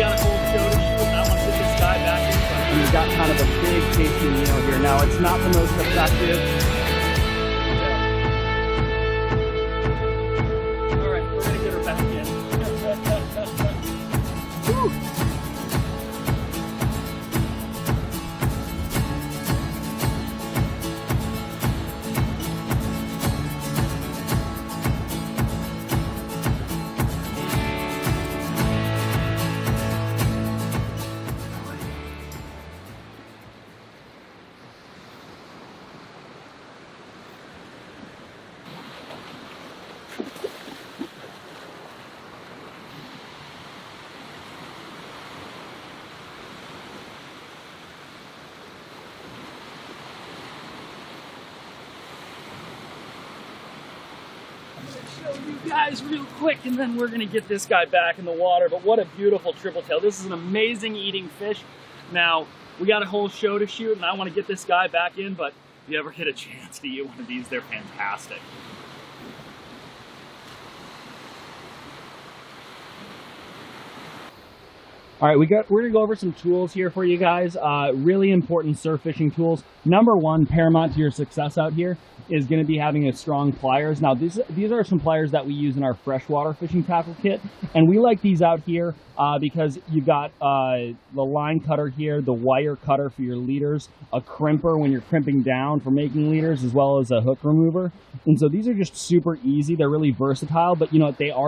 got a whole show to shoot, and I want to get this guy back in. And we've got kind of a big tasting meal here. Now, it's not the most effective. All right, we're gonna get her back in. Woo. Show you guys real quick, and then we're gonna get this guy back in the water. But what a beautiful triple tail. This is an amazing eating fish. Now, we got a whole show to shoot, and I want to get this guy back in, but if you ever get a chance to eat one of these, they're fantastic. All right, we're gonna go over some tools here for you guys. Really important surf fishing tools. Number one, paramount to your success out here is gonna be having a strong pliers. Now, these are some pliers that we use in our freshwater fishing tackle kit, and we like these out here because you've got the line cutter here, the wire cutter for your leaders, a crimper when you're crimping down for making leaders, as well as a hook remover. And so these are just super easy. They're really versatile, but you know what, they are